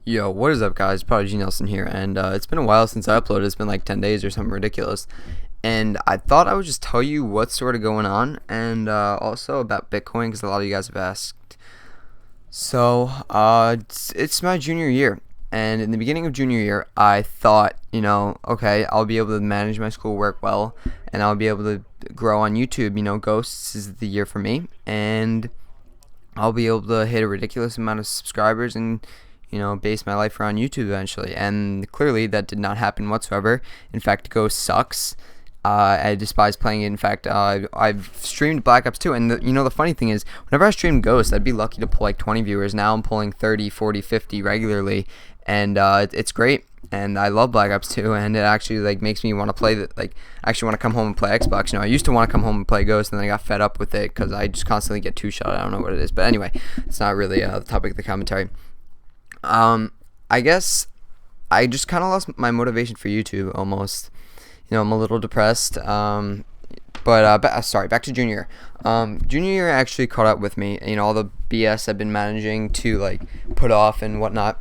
Yo, what is up, guys? Prodigy Nelson here, and it's been a while since I uploaded. It's been like 10 days or something ridiculous. And I thought I would just tell you what's sort of going on, and also about Bitcoin, because a lot of you guys have asked. So, it's my junior year, and in the beginning of junior year, I thought, okay, I'll be able to manage my schoolwork well, and I'll be able to grow on YouTube. Ghosts is the year for me, and I'll be able to hit a ridiculous amount of subscribers and base my life around YouTube eventually. And clearly that did not happen whatsoever. In fact, Ghost sucks. I despise playing it. In fact, I've streamed Black Ops 2, and the funny thing is, whenever I streamed Ghost, I'd be lucky to pull like 20 viewers. Now I'm pulling 30, 40, 50 regularly, and it's great. And I love Black Ops 2, and it actually makes me want to play I actually want to come home and play Xbox. I used to want to come home and play Ghost, and then I got fed up with it because I just constantly get two-shot. I don't know what it is, but anyway, it's not really the topic of the commentary. I guess I just kind of lost my motivation for YouTube almost. I'm a little depressed. Sorry, back to junior year. Junior year actually caught up with me. All the BS I've been managing to put off and whatnot.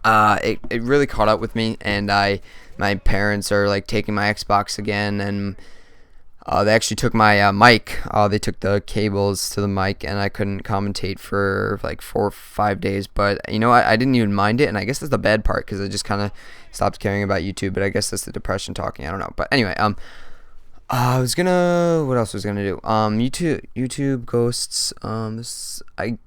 It really caught up with me, and my parents are taking my Xbox again, and they actually took my mic. They took the cables to the mic, and I couldn't commentate for 4 or 5 days. But I didn't even mind it, and I guess that's the bad part because I just kind of stopped caring about YouTube. But I guess that's the depression talking. I don't know. But anyway, what else was I gonna do? YouTube Ghosts. I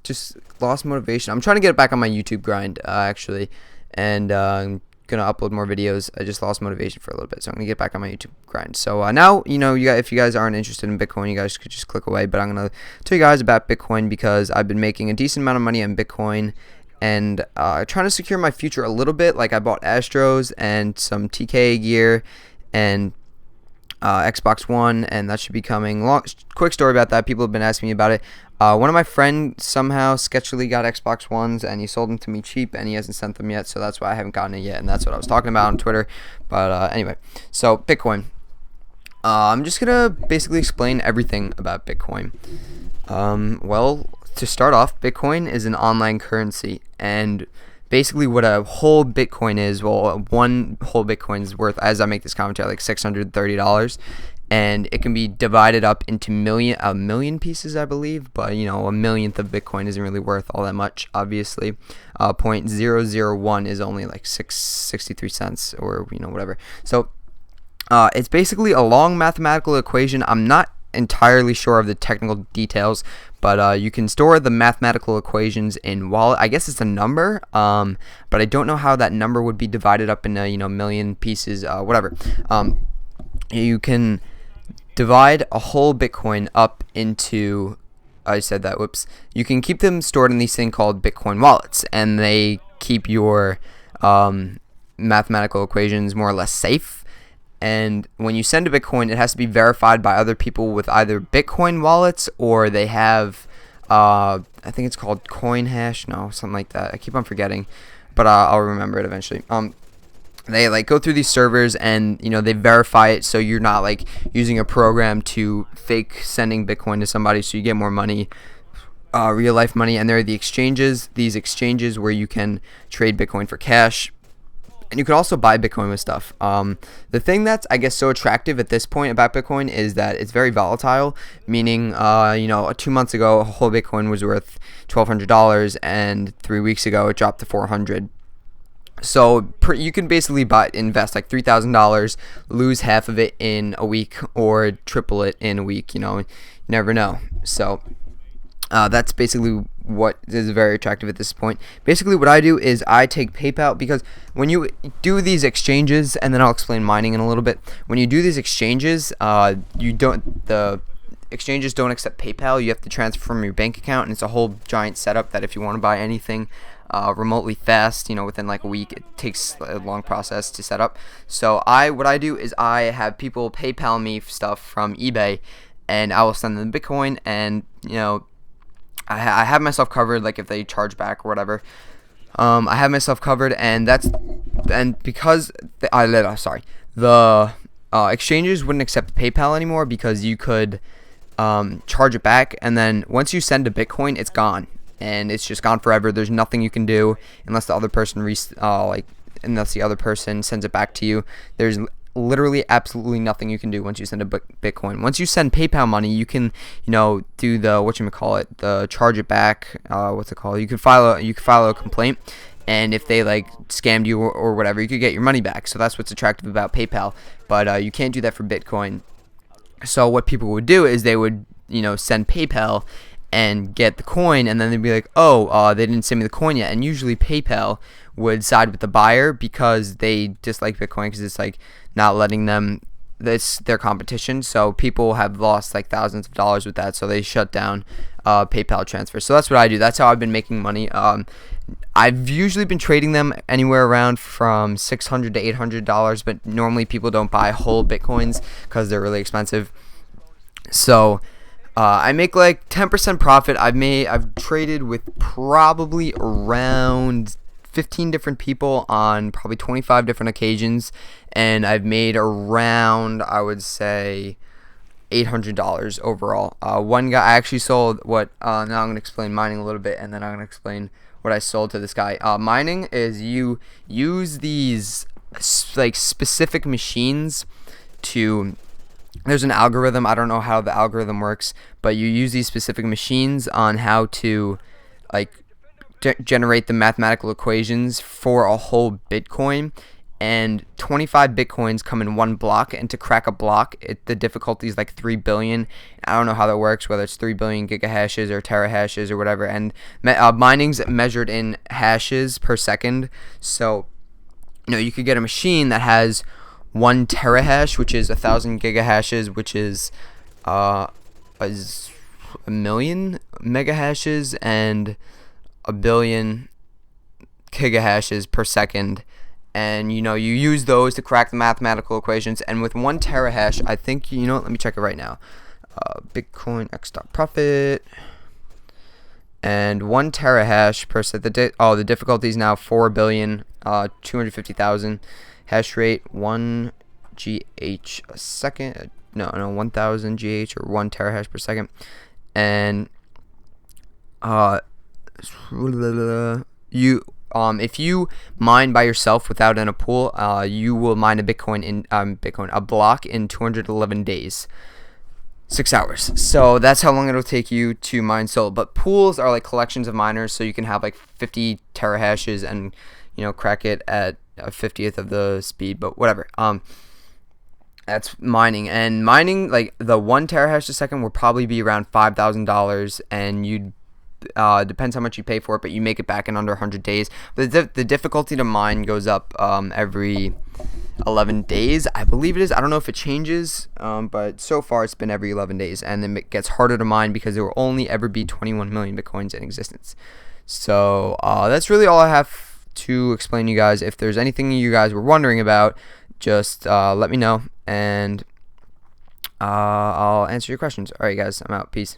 just lost motivation. I'm trying to get back on my YouTube grind actually, and I'm gonna upload more videos. I just lost motivation for a little bit, so I'm gonna get back on my YouTube grind. So now if you guys aren't interested in Bitcoin, you guys could just click away. But I'm gonna tell you guys about Bitcoin because I've been making a decent amount of money on Bitcoin, and trying to secure my future a little bit. I bought Astros and some TK gear and Xbox One, and that should be coming. Quick story about that. People have been asking me about it. One of my friends somehow sketchily got Xbox Ones, and he sold them to me cheap, and he hasn't sent them yet, so that's why I haven't gotten it yet, and that's what I was talking about on Twitter. But anyway, so Bitcoin. I'm just going to basically explain everything about Bitcoin. Well, to start off, Bitcoin is an online currency, and basically what a whole Bitcoin is, one whole Bitcoin is worth, as I make this commentary, $630, and it can be divided up into a million pieces, I believe, but a millionth of Bitcoin isn't really worth all that much, obviously. 0.001 is only 63 cents or whatever. So it's basically a long mathematical equation. I'm not entirely sure of the technical details, but you can store the mathematical equations in wallet. I guess it's a number, but I don't know how that number would be divided up in a million pieces, whatever. You can divide a whole Bitcoin up into, you can keep them stored in these thing called Bitcoin wallets, and they keep your mathematical equations more or less safe. And when you send a Bitcoin, it has to be verified by other people with either Bitcoin wallets, or they have, I think it's called coin hash, something like that. I keep on forgetting, but I'll remember it eventually. They go through these servers, and they verify it, so you're not using a program to fake sending Bitcoin to somebody so you get more money, real life money. And there are these exchanges where you can trade Bitcoin for cash. And you can also buy Bitcoin with stuff. The thing that's, I guess, so attractive at this point about Bitcoin is that it's very volatile, meaning, 2 months ago, a whole Bitcoin was worth $1,200, and 3 weeks ago, it dropped to $400. So you can basically invest $3,000, lose half of it in a week, or triple it in a week. You never know. So that's basically what is very attractive at this point. Basically, what I do is I take PayPal, because when you do these exchanges, and then I'll explain mining in a little bit. When you do these exchanges, the exchanges don't accept PayPal. You have to transfer from your bank account, and it's a whole giant setup that if you want to buy anything remotely fast, within a week, it takes a long process to set up. So what I do is I have people PayPal me stuff from eBay, and I will send them Bitcoin, and I have myself covered, if they charge back or whatever. I have myself covered, and because the exchanges wouldn't accept PayPal anymore, because you could charge it back, and then once you send a Bitcoin, it's gone. and it's just gone forever. There's nothing you can do unless the other person unless the other person sends it back to you. There's literally absolutely nothing you can do once you send a Bitcoin. Once you send PayPal money, you can, do the the charge it back. What's it called? You can file a complaint, and if they scammed you or whatever, you could get your money back. So that's what's attractive about PayPal. But you can't do that for Bitcoin. So what people would do is they would send PayPal and get the coin, and then they'd be like, oh, they didn't send me the coin yet. And usually PayPal would side with the buyer because they dislike Bitcoin, because it's not letting them, that's their competition. So people have lost thousands of dollars with that, so they shut down PayPal transfers. So that's what I do. That's how I've been making money. I've usually been trading them anywhere around from $600 to $800, but normally people don't buy whole Bitcoins because they're really expensive. So I make 10% profit. I've traded with probably around 15 different people on probably 25 different occasions, and I've made around, I would say, $800 overall. One guy, I actually sold now I'm going to explain mining a little bit, and then I'm going to explain what I sold to this guy. Mining is you use these specific machines to, there's an algorithm, I don't know how the algorithm works, but you use these specific machines on how to generate the mathematical equations for a whole Bitcoin, and 25 Bitcoins come in one block, and to crack a block, the difficulty is 3 billion. I don't know how that works, whether it's 3 billion gigahashes or terahashes or whatever, and mining's measured in hashes per second. So you could get a machine that has 1 terahash, which is 1,000 gigahashes, which is a million megahashes, and a billion gigahashes per second, and you use those to crack the mathematical equations. And with 1 terahash, I think, let me check it right now. Bitcoin x.profit, and 1 terahash per second. The difficulty is now 4,250,000. Hash rate 1 GH a second. No, 1,000 GH, or 1 terahash per second. And if you mine by yourself without in a pool, you will mine a block in 211 days, 6 hours. So that's how long it'll take you to mine solo. But pools are collections of miners, so you can have 50 terahashes and crack it at a 50th of the speed. But whatever. That's mining. And mining, the 1 terahash a second will probably be around $5,000, and you'd depends how much you pay for it, but you make it back in under 100 days. But the difficulty to mine goes up every 11 days, I believe it is. I don't know if it changes, but so far it's been every 11 days, and then it gets harder to mine because there will only ever be 21 million Bitcoins in existence. So that's really all I have to explain to you guys. If there's anything you guys were wondering about, just let me know, and I'll answer your questions. Alright guys, I'm out. Peace.